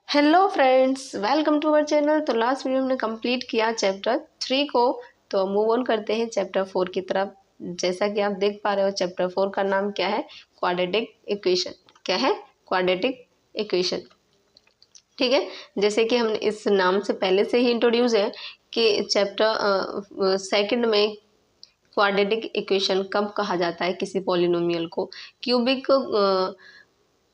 Hello friends, welcome to our channel. तो last video हमने complete किया चैप्टर 3 को, तो मूव ऑन करते हैं चैप्टर 4 की तरफ। जैसा कि आप देख पा रहे हो, चैप्टर 4 का नाम क्या है? Quadratic equation. क्या है? Quadratic equation. ठीक है, जैसे कि हम इस नाम से पहले से ही इंट्रोड्यूस है कि चैप्टर सेकंड में क्वाड्रेटिक इक्वेशन कब कहा जाता है किसी पॉलिनोमियल को, क्यूबिक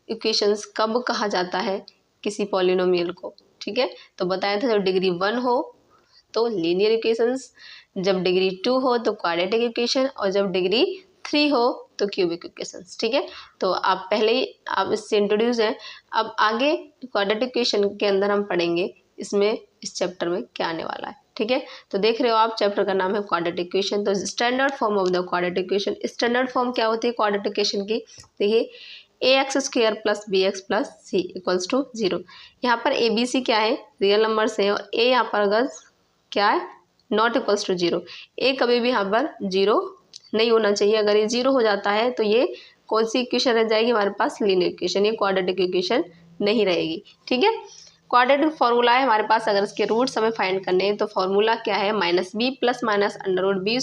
इक्वेशंस कब कहा जाता है किसी पॉलिनोमियल को। ठीक है, तो बताया था जब डिग्री 1 हो तो लीनियर इक्वेशंस, जब डिग्री 2 हो तो क्वाड्रेटिक इक्वेशन, और जब डिग्री 3 हो तो क्यूबिक इक्वेशंस। ठीक है, तो आप पहले ही आप इससे इंट्रोड्यूस हैं। अब आगे क्वाड्रेटिक इक्वेशन के अंदर हम पढ़ेंगे इसमें, इस चैप्टर में क्या आने वाला है। ठीक है, तो देख रहे हो आप, चैप्टर का नाम है क्वाड्रेटिक इक्वेशन। तो standard form of the quadratic equation, standard form क्या होती है क्वाड्रेटिक इक्वेशन की? देखिए, ax² + bx + c = 0। यहाँ पर a b c क्या है? रियल नंबर्स है, और a यहाँ पर अगर क्या है? Not equals to 0। a कभी भी यहाँ पर 0 नहीं होना चाहिए। अगर ये 0 हो जाता है तो ये कौन सी इक्वेशन रह जाएगी हमारे पास? Linear equation. ये क्वाड्रेटिक इक्वेशन नहीं रहेगी। ठीक है, क्वाड्रेटिक फॉर्मूला है हमारे पास। अगर इसके रूट्स हमें फाइंड करने हैं तो फॉर्मूला क्या है? -b + -√b²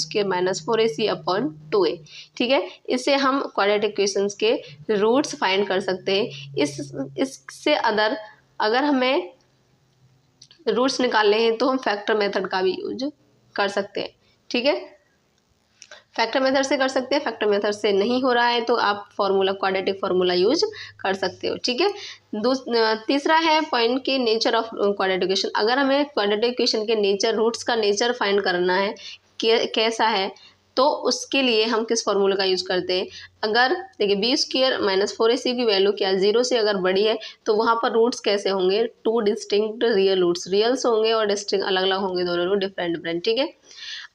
- 4ac/2a। ठीक है, इससे हम क्वाड्रेटिक इक्वेशंस के रूट्स फाइंड कर सकते हैं। इससे अगर हमें रूट्स निकालने हैं तो हम फैक्टर मेथड का भी यूज कर सकते हैं। ठीक है, फैक्टर मेथड से कर सकते हैं। फैक्टर मेथड से नहीं हो रहा है तो आप फॉर्मूला, क्वाड्रेटिक फॉर्मूला यूज कर सकते हो। ठीक है, तीसरा है पॉइंट की नेचर ऑफ क्वाड्रेटिक इक्वेशन। अगर हमें क्वाड्रेटिक इक्वेशन के नेचर, रूट्स का नेचर फाइंड करना है कैसा है, तो उसके लिए हम किस फॉर्मूले का यूज करते हैं? अगर देखिए b² - 4ac की वैल्यू क्या 0 से अगर बड़ी है तो वहाँ पर रूट्स कैसे होंगे? 2 डिस्टिंक्ट रियल रूट्स, रियल्स होंगे और डिस्टिंक्ट अलग अलग होंगे, दोनों डिफरेंट डिफरेंट। ठीक है,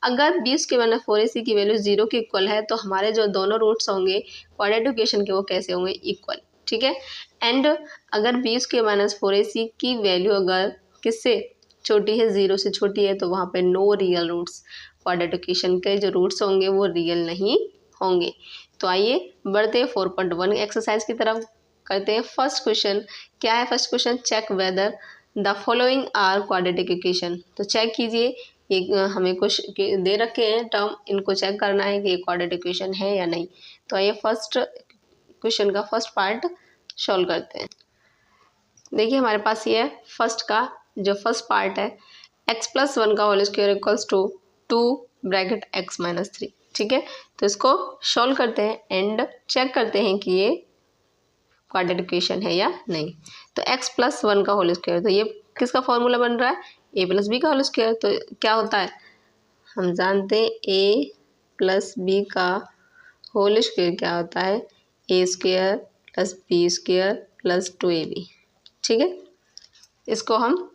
अगर 20 - 4ac की वैल्यू 0 के इक्वल है तो हमारे जो दोनों रूट्स होंगे क्वाड्रेटिक इक्वेशन के, वो कैसे होंगे? इक्वल। ठीक है, एंड अगर 20 - 4ac की वैल्यू अगर किससे छोटी है? 0 से छोटी है, तो वहाँ पे no real roots, quadratic equation के जो रूट्स होंगे वो रियल नहीं होंगे। तो आइए बढ़ते हैं 4.1 एक्सरसाइज की तरफ, करते हैं फर्स्ट क्वेश्चन। क्या है first question? Check whether the following are quadratic equation. तो चेक कीजिए, ये हमें कुछ दे रखे हैं टर्म, इनको चेक करना है कि ये क्वाड्रेटिक इक्वेशन है या नहीं। तो आइए फर्स्ट क्वेश्चन का फर्स्ट पार्ट सॉल्व करते हैं। देखिए हमारे पास ये फर्स्ट का जो फर्स्ट पार्ट है, x + 1 का होल स्क्वायर = 2 ब्रैकेट x - 3। ठीक है, तो इसको सॉल्व करते हैं एंड चेक करते हैं कि ये क्वाड्रेटिक इक्वेशन है या नहीं। तो x + 1 का होल स्क्वायर, तो ये किसका फॉर्मूला बन रहा है? a + b का होल स्क्वायर। तो क्या होता है? हम जानते हैं a + b का होल स्क्वायर क्या होता है? a² + b² + 2ab। ठीक है, इसको हम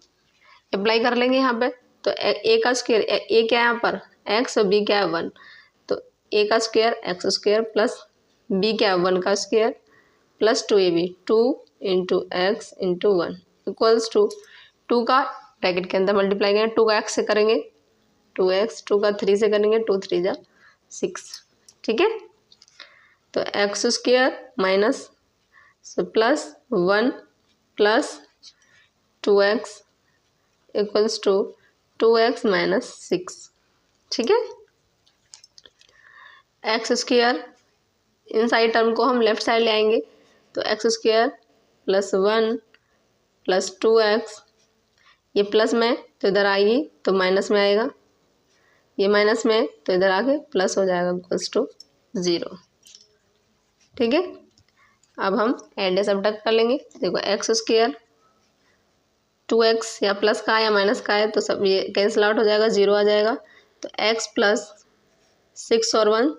अप्लाई कर लेंगे यहाँ पे। तो a का स्क्वायर, a क्या है यहाँ पर? x, और b क्या है? 1। तो a का स्क्वायर x² प्लस b क्या है? 1 का square plus 2ab, 2 × x × 1 equals to 2 का ब्रैकेट के अंदर मल्टीप्लाई करेंगे, 2 का x से करेंगे 2x, 2 का 3 से करेंगे 2 × 3 = 6। ठीक है, तो x² minus plus 1 plus 2x equals to 2x - 6। ठीक है, x² इनसाइड टर्म को हम लेफ्ट साइड ले आएंगे, तो x² + 1 + 2x, ये प्लस में तो इधर आएगी तो माइनस में आएगा, ये माइनस में तो इधर आके प्लस हो जाएगा इक्वल्स टू 0। ठीक है, अब हम एड सब्ट्रैक्ट कर लेंगे। देखो x² 2x या प्लस का या माइनस का है तो सब ये कैंसिल आउट हो जाएगा, 0 आ जाएगा। तो x + 6 और 1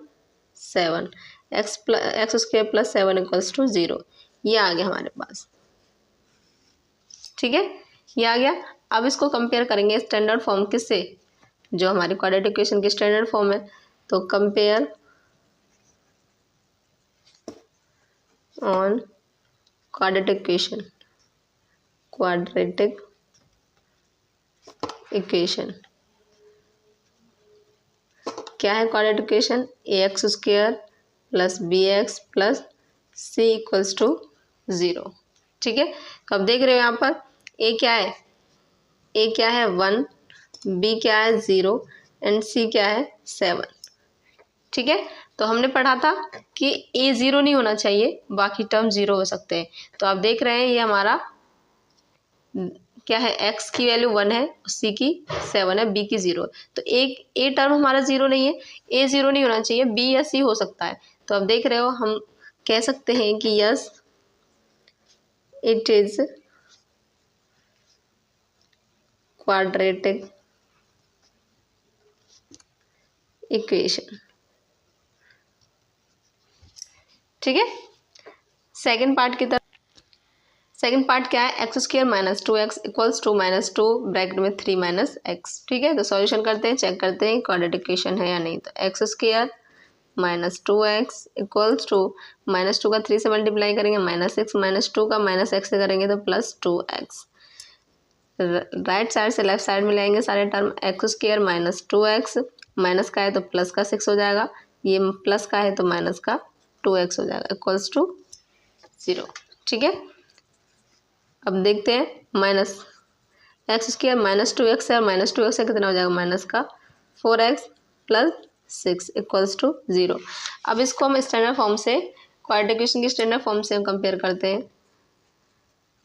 7, x² + 7 = 0। ये आ गया हमारे पास। ठीक है, ये आ गया। अब इसको कंपेयर करेंगे स्टैंडर्ड फॉर्म किससे? जो हमारी क्वाड्रेटिक इक्वेशन की स्टैंडर्ड फॉर्म है। तो compare on quadratic equation, quadratic equation क्या है? Quadratic equation ax² + bx + c = 0। ठीक है, तो अब देख रहे हो यहाँ पर ए क्या है, ए क्या है 1, बी क्या है 0 एंड सी क्या है 7। ठीक है, तो हमने पढ़ा था कि ए 0 नहीं होना चाहिए, बाकी टर्म 0 हो सकते हैं। तो आप देख रहे हैं ये हमारा क्या है, x की वैल्यू 1 है, c की 7 है, b की 0। तो एक ए टर्म हमारा 0 नहीं है, ए 0 नहीं होना चाहिए, b या c हो सकता है। तो आप देख रहे हो हम कह सकते हैं कि yes it is quadratic equation. ठीक है, सेकंड पार्ट की तरफ। सेकंड पार्ट क्या है, x square minus 2x equals to -2 bracket में 3 माइनस एक्स। ठीक है, तो सॉल्यूशन करते हैं, चेक करते हैं क्वाड्रेटिक इक्वेशन है या नहीं। तो x square minus 2x equals to -2 का 3 से मल्टीप्लाई करेंगे -6, -2 का -x से करेंगे तो +2x। राइट साइड से लेफ्ट साइड में लाएंगे सारे term, x square minus 2x, minus का है तो प्लस का 6 हो जाएगा, ये प्लस का है तो माइनस का 2x हो जाएगा इक्वल्स टू 0। ठीक है, अब देखते हैं माइनस एक्स स्क्र -2x है, -2x से कितना हो जाएगा माइनस का 4x प्लस 6 इक्वल्स टू 0। अब इसको हम स्टैंडर्ड फॉर्म से, क्वाड्रेटिक इक्वेशन की स्टैंडर्ड फॉर्म से हम कंपेयर करते हैं।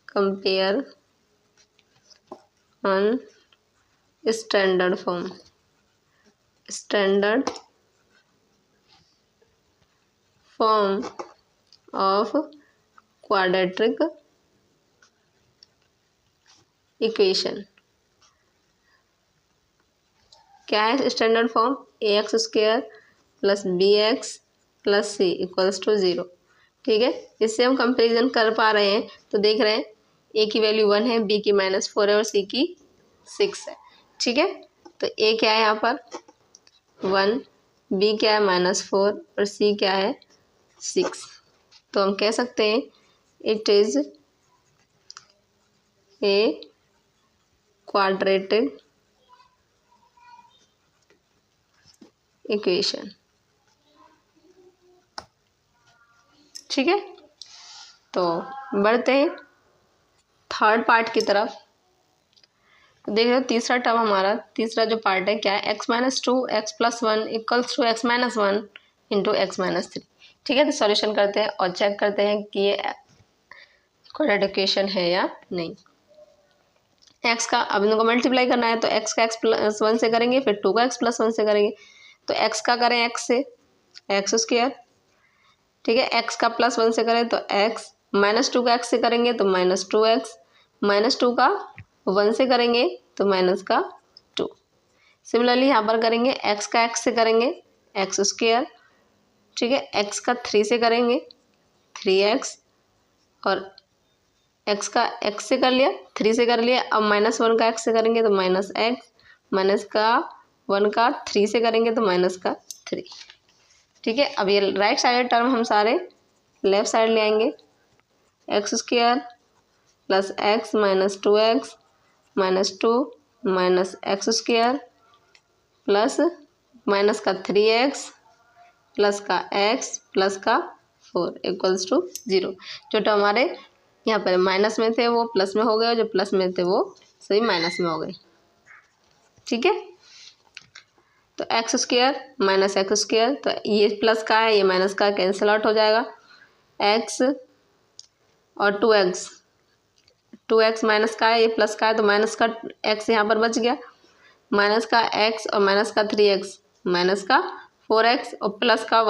Compare on standard form, standard form of quadratic equation. क्या है standard form, a x square plus b x plus c equals to 0। ठीक है, इससे हम कंपेरिजन कर पा रहे हैं। तो देख रहे हैं ए की वैल्यू 1 है, बी की -4 है और सी की 6 है। ठीक है, तो ए क्या है यहाँ पर 1, बी क्या है -4 और सी क्या है 6। तो हम कह सकते हैं it is a quadratic equation. ठीक है, तो बढ़ते हैं थर्ड पार्ट की तरफ। देख रहे हो तीसरा टर्म हमारा, तीसरा जो पार्ट है क्या है, x-2 x + 1 equals to x-1 into x-3। ठीक है, तो सॉल्यूशन करते हैं और चेक करते हैं कि ये क्वाड्रेटिक इक्वेशन है या नहीं। x का अब इनको मल्टीप्लाई करना है, तो x का x+1 से करेंगे, फिर 2 का x+1 से करेंगे। तो x का करें x से, एक्स स्क्र। ठीक है, x का +1 से करें तो x, -2 का x से करेंगे तो -2x, -2 का 1 से करेंगे तो माइनस का 2। सिमिलरली यहाँ पर करेंगे x का x से करेंगे एक्स स्क्र। ठीक है, x का 3 से करेंगे 3x और x का x से कर लिया, 3 से कर लिया। अब -1 का x से करेंगे तो -x, माइनस का 1 का 3 से करेंगे तो माइनस का 3। ठीक है, अब ये राइट साइड टर्म हम सारे लेफ्ट साइड ले आएंगे, x square plus x -2x -2 minus x square plus minus का 3x प्लस का x प्लस का 4 इक्वल्स टू 0। जो तो हमारे यहाँ पर माइनस में थे वो प्लस में हो गए और जो प्लस में थे वो सभी माइनस में हो गए। ठीक है, तो x square minus x square, तो ये प्लस का है ये माइनस का, कैंसिल आउट हो जाएगा। एक्स और 2x माइनस का है, ये प्लस का है तो माइनस का x यहाँ पर बच गया, माइनस का x और माइनस का 3x, माइनस का 4x और प्लस का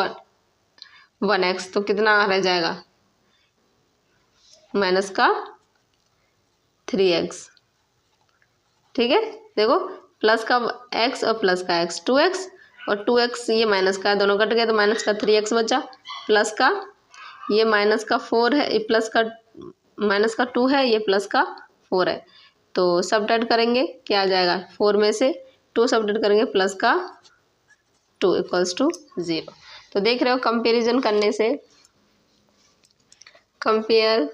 1x, तो कितना रह जाएगा माइनस का 3x। ठीक है, देखो प्लस का x और प्लस का x 2x और 2x, ये माइनस का दोनों कट गए तो माइनस का 3x बचा, प्लस का ये माइनस का 4 है, ये प्लस का माइनस का 2 है, ये प्लस का 4 है। तो सबट्रैक्ट करेंगे क्या आ जाएगा, 4 में से 2 सबट्रैक्ट करेंगे प्लस का 2 इक्वल्स टू 0। तो देख रहे हो कंपैरिजन करने से, compare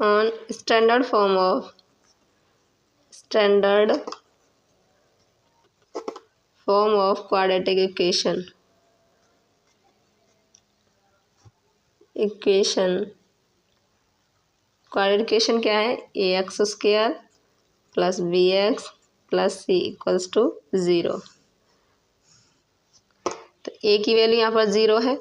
on standard form of quadratic equation quadratic equation क्या है, ax² plus bx plus c equals to 0। तो a की वैल्यू यहाँ पर 0 है,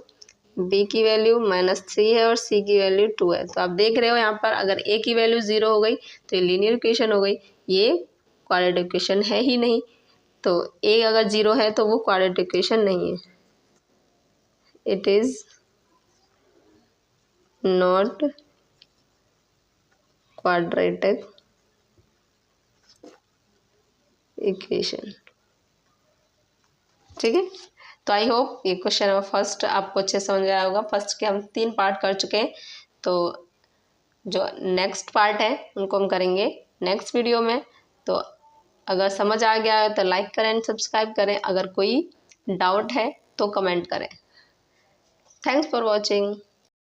b की वैल्यू -3 है और c की वैल्यू 2 है। तो आप देख रहे हो यहाँ पर अगर a की वैल्यू 0 हो गई तो ये लीनियर इक्वेशन हो गई, ये क्वाड्रेटिक इक्वेशन है ही नहीं। तो a अगर 0 है तो वो क्वाड्रेटिक इक्वेशन नहीं है, it is not quadratic equation. ठीक है, तो आई होप ये क्वेश्चन नंबर फर्स्ट आपको अच्छे समझ आया होगा। फर्स्ट के हम 3 पार्ट कर चुके हैं, तो जो नेक्स्ट पार्ट है उनको हम करेंगे नेक्स्ट वीडियो में। तो अगर समझ आ गया है तो लाइक करें एंड सब्सक्राइब करें, अगर कोई डाउट है तो कमेंट करें। Thanks for watching.